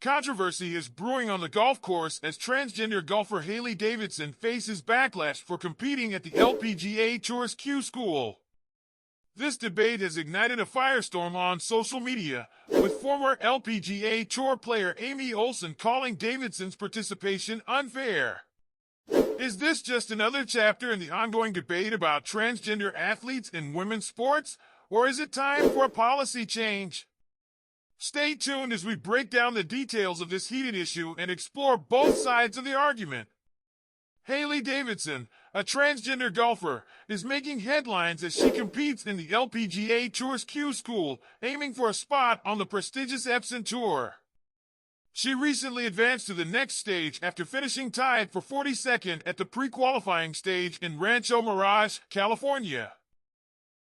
Controversy is brewing on the golf course as transgender golfer Hailey Davidson faces backlash for competing at the LPGA Tour's Q School. This debate has ignited a firestorm on social media, with former LPGA Tour player Olson calling Davidson's participation unfair. Is this just another chapter in the ongoing debate about transgender athletes in women's sports, or is it time for a policy change? Stay tuned as we break down the details of this heated issue and explore both sides of the argument. Hailey Davidson, a transgender golfer, is making headlines as she competes in the LPGA Tour's Q School, aiming for a spot on the prestigious Epson Tour. She recently advanced to the next stage after finishing tied for 42nd at the pre-qualifying stage in Rancho Mirage, California.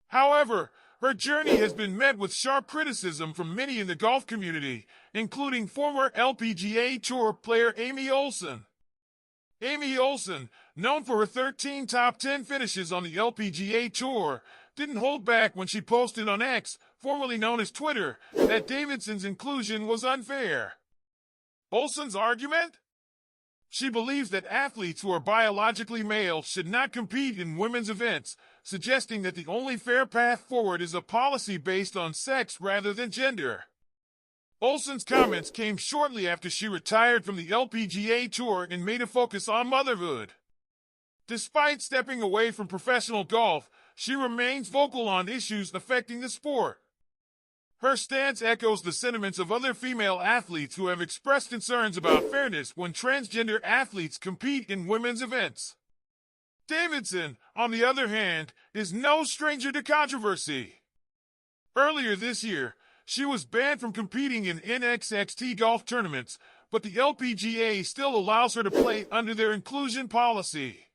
However, her journey has been met with sharp criticism from many in the golf community, including former LPGA Tour player Olson. Olson, known for her 13 top 10 finishes on the LPGA Tour, didn't hold back when she posted on X, formerly known as Twitter, that Davidson's inclusion was unfair. Olson's argument? She believes that athletes who are biologically male should not compete in women's events, suggesting that the only fair path forward is a policy based on sex rather than gender. Olson's comments came shortly after she retired from the LPGA Tour and made a focus on motherhood. Despite stepping away from professional golf, she remains vocal on issues affecting the sport. Her stance echoes the sentiments of other female athletes who have expressed concerns about fairness when transgender athletes compete in women's events. Davidson, on the other hand, is no stranger to controversy. Earlier this year, she was banned from competing in NXT golf tournaments, but the LPGA still allows her to play under their inclusion policy.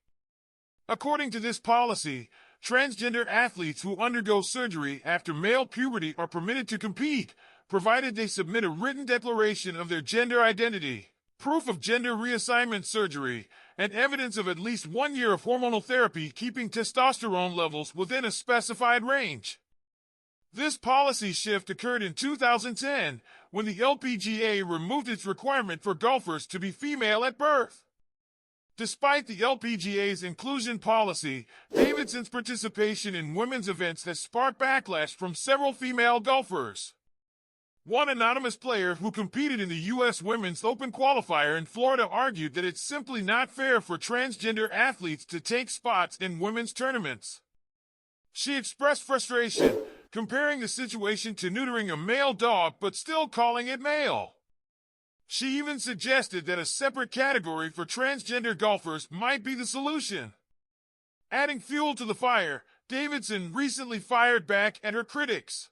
According to this policy, transgender athletes who undergo surgery after male puberty are permitted to compete, provided they submit a written declaration of their gender identity, proof of gender reassignment surgery, and evidence of at least 1 year of hormonal therapy keeping testosterone levels within a specified range. This policy shift occurred in 2010, when the LPGA removed its requirement for golfers to be female at birth. Despite the LPGA's inclusion policy, Davidson's participation in women's events has sparked backlash from several female golfers. One anonymous player who competed in the U.S. Women's Open qualifier in Florida argued that it's simply not fair for transgender athletes to take spots in women's tournaments. She expressed frustration, comparing the situation to neutering a male dog but still calling it male. She even suggested that a separate category for transgender golfers might be the solution. Adding fuel to the fire, Davidson recently fired back at her critics.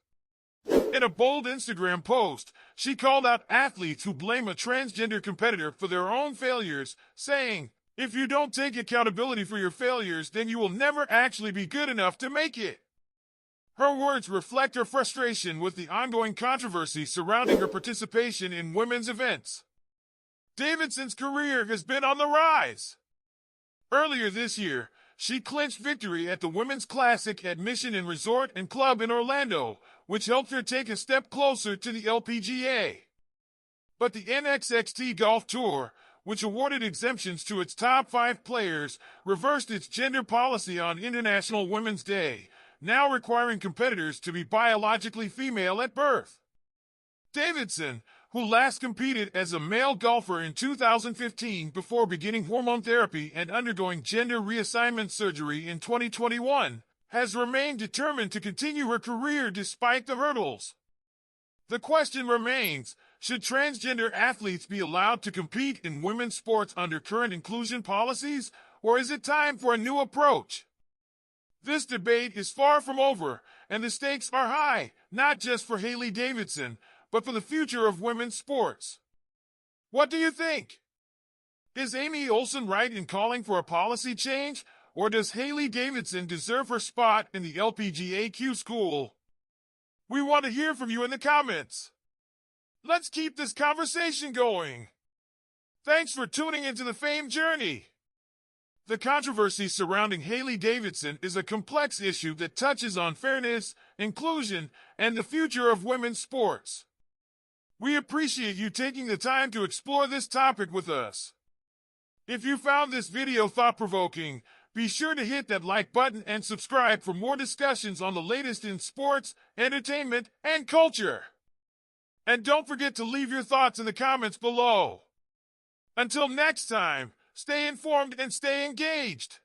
In a bold Instagram post, she called out athletes who blame a transgender competitor for their own failures, saying, "If you don't take accountability for your failures, then you will never actually be good enough to make it." Her words reflect her frustration with the ongoing controversy surrounding her participation in women's events. Davidson's career has been on the rise. Earlier this year, she clinched victory at the Women's Classic at Mission Resort and Club in Orlando, which helped her take a step closer to the LPGA. But the NXT Golf Tour, which awarded exemptions to its top 5 players, reversed its gender policy on International Women's Day, now requiring competitors to be biologically female at birth. Davidson, who last competed as a male golfer in 2015 before beginning hormone therapy and undergoing gender reassignment surgery in 2021, has remained determined to continue her career despite the hurdles. The question remains, should transgender athletes be allowed to compete in women's sports under current inclusion policies, or is it time for a new approach? This debate is far from over, and the stakes are high, not just for Hailey Davidson, but for the future of women's sports. What do you think? Is Olson right in calling for a policy change, or does Hailey Davidson deserve her spot in the LPGA Q School? We want to hear from you in the comments. Let's keep this conversation going. Thanks for tuning into the Fame Journey. The controversy surrounding Hailey Davidson is a complex issue that touches on fairness, inclusion, and the future of women's sports. We appreciate you taking the time to explore this topic with us. If you found this video thought-provoking, be sure to hit that like button and subscribe for more discussions on the latest in sports, entertainment, and culture. And don't forget to leave your thoughts in the comments below. Until next time, stay informed and stay engaged.